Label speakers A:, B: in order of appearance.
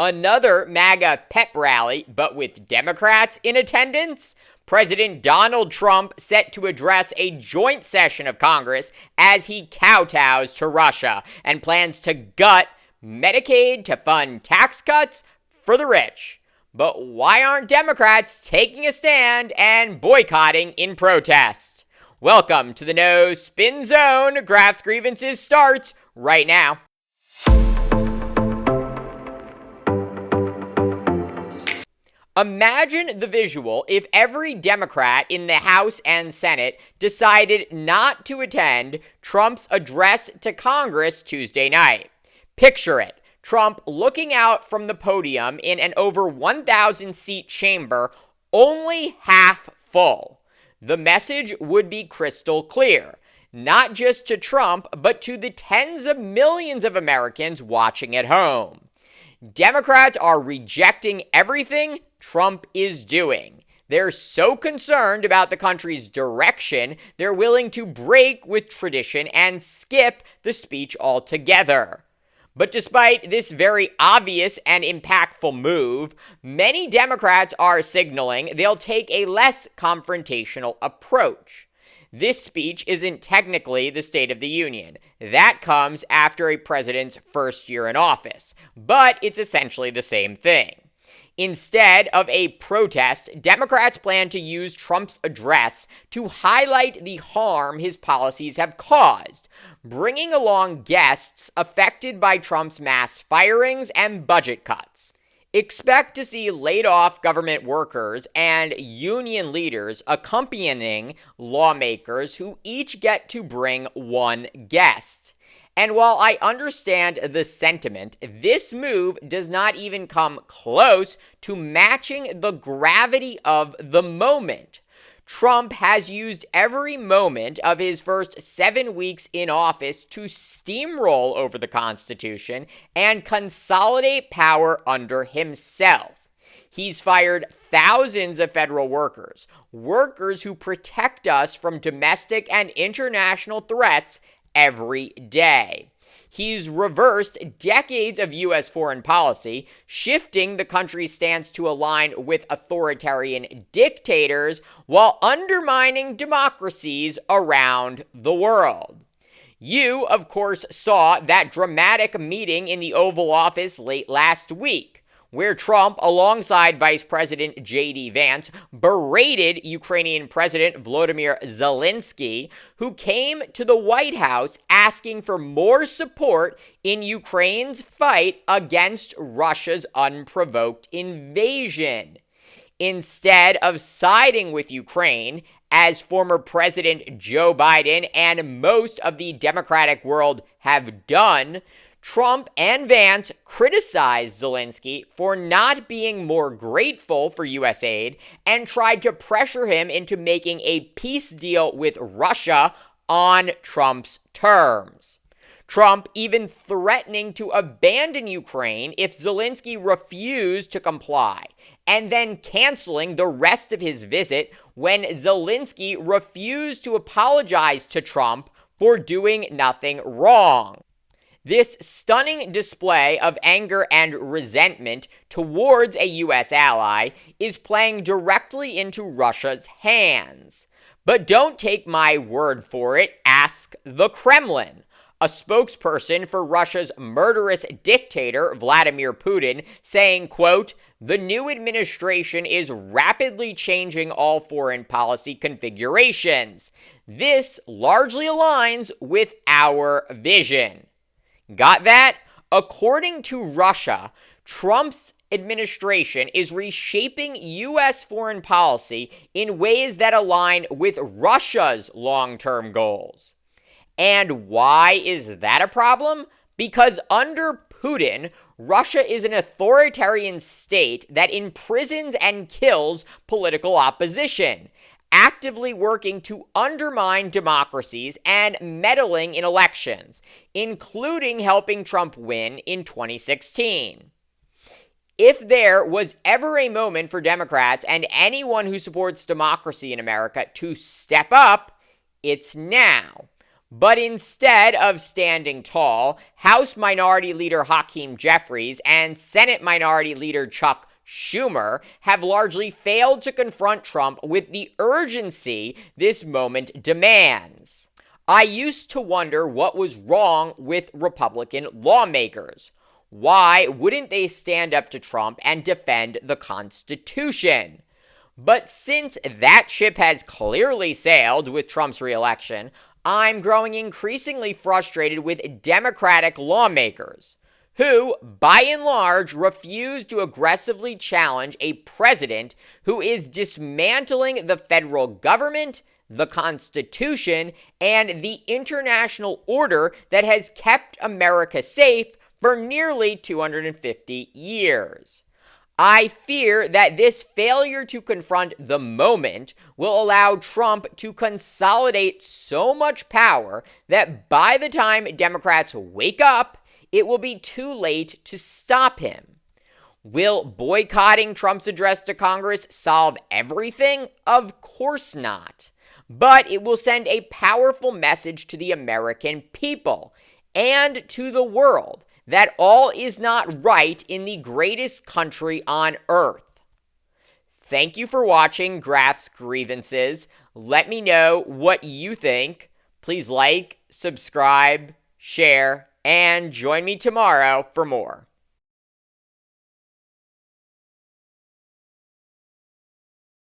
A: Another MAGA pep rally, but with Democrats in attendance? President Donald Trump set to address a joint session of Congress as he kowtows to Russia and plans to gut Medicaid to fund tax cuts for the rich. But why aren't Democrats taking a stand and boycotting in protest? Welcome to the No Spin Zone. Graphs Grievances starts right now. Imagine the visual if every Democrat in the House and Senate decided not to attend Trump's address to Congress Tuesday night. Picture it. Trump looking out from the podium in an over 1,000-seat chamber, only half full. The message would be crystal clear, not just to Trump, but to the tens of millions of Americans watching at home. Democrats are rejecting everything Trump is doing. They're so concerned about the country's direction, they're willing to break with tradition and skip the speech altogether. But despite this very obvious and impactful move, many Democrats are signaling they'll take a less confrontational approach. This speech isn't technically the State of the Union. That comes after a president's first year in office, but it's essentially the same thing. Instead of a protest, Democrats plan to use Trump's address to highlight the harm his policies have caused, bringing along guests affected by Trump's mass firings and budget cuts. Expect to see laid-off government workers and union leaders accompanying lawmakers who each get to bring one guest. And while I understand the sentiment, this move does not even come close to matching the gravity of the moment. Trump has used every moment of his first 7 weeks in office to steamroll over the Constitution and consolidate power under himself. He's fired thousands of federal workers who protect us from domestic and international threats every day. He's reversed decades of U.S. foreign policy, shifting the country's stance to align with authoritarian dictators while undermining democracies around the world. You, of course, saw that dramatic meeting in the Oval Office late last week, where Trump, alongside Vice President J.D. Vance, berated Ukrainian President Volodymyr Zelensky, who came to the White House asking for more support in Ukraine's fight against Russia's unprovoked invasion. Instead of siding with Ukraine, as former President Joe Biden and most of the Democratic world have done, Trump and Vance criticized Zelensky for not being more grateful for U.S. aid and tried to pressure him into making a peace deal with Russia on Trump's terms. Trump even threatening to abandon Ukraine if Zelensky refused to comply, and then canceling the rest of his visit when Zelensky refused to apologize to Trump for doing nothing wrong. This stunning display of anger and resentment towards a U.S. ally is playing directly into Russia's hands. But don't take my word for it, ask the Kremlin. A spokesperson for Russia's murderous dictator, Vladimir Putin, saying, quote, "The new administration is rapidly changing all foreign policy configurations. This largely aligns with our vision." Got that? According to Russia, Trump's administration is reshaping U.S. foreign policy in ways that align with Russia's long-term goals. And why is that a problem? Because under Putin, Russia is an authoritarian state that imprisons and kills political opposition, actively working to undermine democracies and meddling in elections, including helping Trump win in 2016. If there was ever a moment for Democrats and anyone who supports democracy in America to step up, it's now. But instead of standing tall, House Minority Leader Hakeem Jeffries and Senate Minority Leader Chuck Schumer have largely failed to confront Trump with the urgency this moment demands. I used to wonder what was wrong with Republican lawmakers. Why wouldn't they stand up to Trump and defend the Constitution? But since that ship has clearly sailed with Trump's reelection, I'm growing increasingly frustrated with Democratic lawmakers who, by and large, refuse to aggressively challenge a president who is dismantling the federal government, the Constitution, and the international order that has kept America safe for nearly 250 years. I fear that this failure to confront the moment will allow Trump to consolidate so much power that by the time Democrats wake up, it will be too late to stop him. Will boycotting Trump's address to Congress solve everything? Of course not. But it will send a powerful message to the American people and to the world that all is not right in the greatest country on earth. Thank you for watching Graf's Grievances. Let me know what you think. Please like, subscribe, share, and join me tomorrow for more.